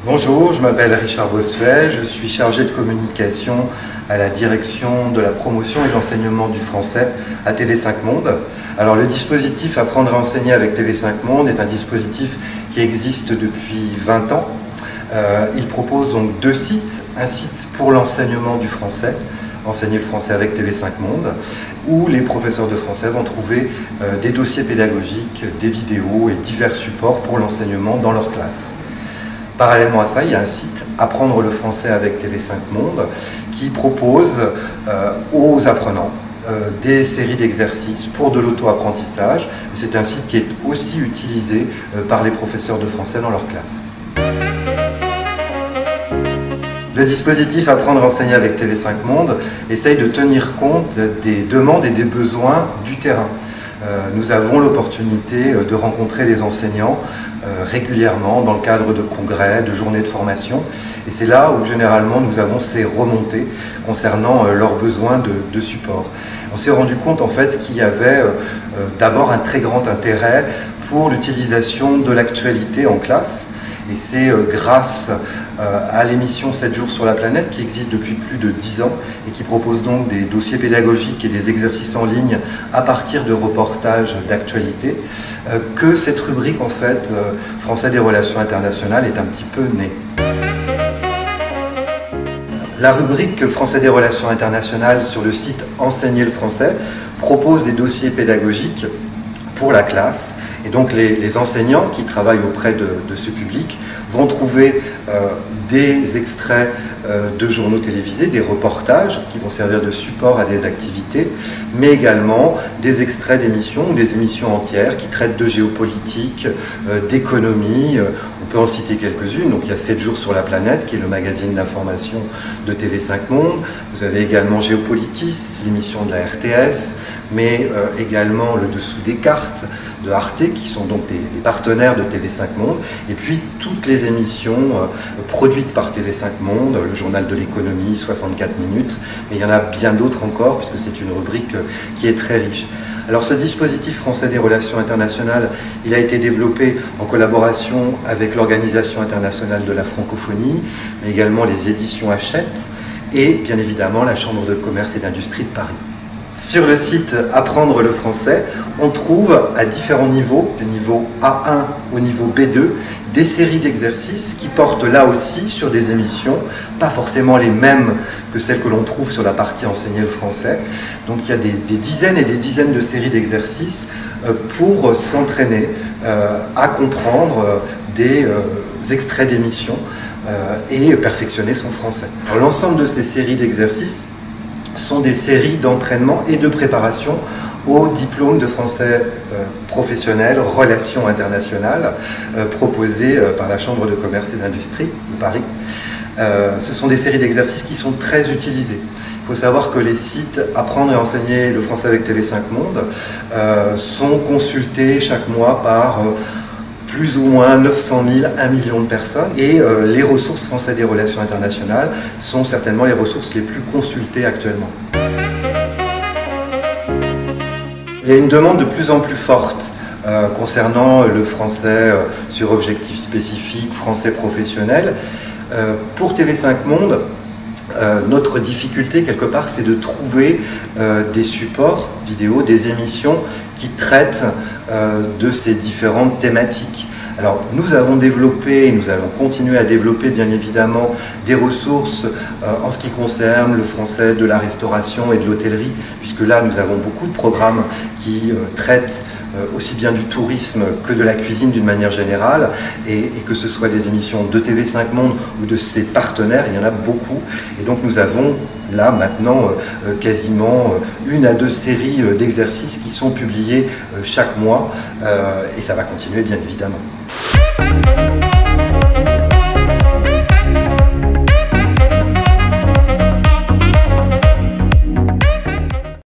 Bonjour, je m'appelle Richard Bossuet, je suis chargé de communication à la direction de la promotion et de l'enseignement du français à TV5 Monde. Alors le dispositif Apprendre à enseigner avec TV5 Monde est un dispositif qui existe depuis 20 ans. Il propose donc deux sites, un site pour l'enseignement du français, enseigner le français avec TV5 Monde, où les professeurs de français vont trouver des dossiers pédagogiques, des vidéos et divers supports pour l'enseignement dans leur classe. Parallèlement à ça, il y a un site Apprendre le français avec TV5 Monde qui propose aux apprenants des séries d'exercices pour de l'auto-apprentissage. C'est un site qui est aussi utilisé par les professeurs de français dans leur classe. Le dispositif Apprendre à enseigner avec TV5 Monde essaye de tenir compte des demandes et des besoins du terrain. Nous avons l'opportunité de rencontrer les enseignants régulièrement dans le cadre de congrès, de journées de formation. Et c'est là où généralement nous avons ces remontées concernant leurs besoins de support. On s'est rendu compte en fait qu'il y avait d'abord un très grand intérêt pour l'utilisation de l'actualité en classe. Et c'est grâce à l'émission 7 jours sur la planète qui existe depuis plus de 10 ans et qui propose donc des dossiers pédagogiques et des exercices en ligne à partir de reportages d'actualité que cette rubrique en fait Français des relations internationales est un petit peu née. La rubrique Français des relations internationales sur le site Enseigner le français propose des dossiers pédagogiques pour la classe. Et donc les enseignants qui travaillent auprès de ce public vont trouver des extraits de journaux télévisés, des reportages qui vont servir de support à des activités, mais également des extraits d'émissions ou des émissions entières qui traitent de géopolitique, d'économie. On peut en citer quelques-unes. Donc il y a 7 jours sur la planète, qui est le magazine d'information de TV5 Monde. Vous avez également Géopolitis, l'émission de la RTS, mais également le Dessous des cartes de Arte, qui sont donc les partenaires de TV5 Monde, et puis toutes les émissions produites par TV5 Monde, le journal de l'économie, 64 minutes, mais il y en a bien d'autres encore, puisque c'est une rubrique qui est très riche. Alors ce dispositif français des relations internationales, il a été développé en collaboration avec l'Organisation internationale de la francophonie, mais également les éditions Hachette, et bien évidemment la Chambre de commerce et d'industrie de Paris. Sur le site Apprendre le français, on trouve à différents niveaux, du niveau A1 au niveau B2, des séries d'exercices qui portent là aussi sur des émissions, pas forcément les mêmes que celles que l'on trouve sur la partie Enseigner le français. Donc il y a des dizaines et des dizaines de séries d'exercices pour s'entraîner à comprendre des extraits d'émissions et perfectionner son français. L'ensemble de ces séries d'exercices sont des séries d'entraînement et de préparation au diplôme de français professionnel relations internationales proposé par la Chambre de commerce et d'industrie de Paris. Ce sont des séries d'exercices qui sont très utilisées. Il faut savoir que les sites Apprendre et enseigner le français avec TV5 Monde sont consultés chaque mois par plus ou moins 900 000, 1 million de personnes. Et les ressources français des relations internationales sont certainement les ressources les plus consultées actuellement. Il y a une demande de plus en plus forte concernant le français sur objectifs spécifiques, français professionnel. Pour TV5 Monde, notre difficulté quelque part, c'est de trouver des supports vidéo, des émissions qui traitent de ces différentes thématiques. Alors nous avons développé, et nous allons continuer à développer bien évidemment des ressources en ce qui concerne le français de la restauration et de l'hôtellerie, puisque là nous avons beaucoup de programmes qui traitent aussi bien du tourisme que de la cuisine d'une manière générale, et que ce soit des émissions de TV5 Monde ou de ses partenaires, il y en a beaucoup. Et donc nous avons là maintenant quasiment 1 à 2 séries d'exercices qui sont publiés chaque mois, et ça va continuer bien évidemment.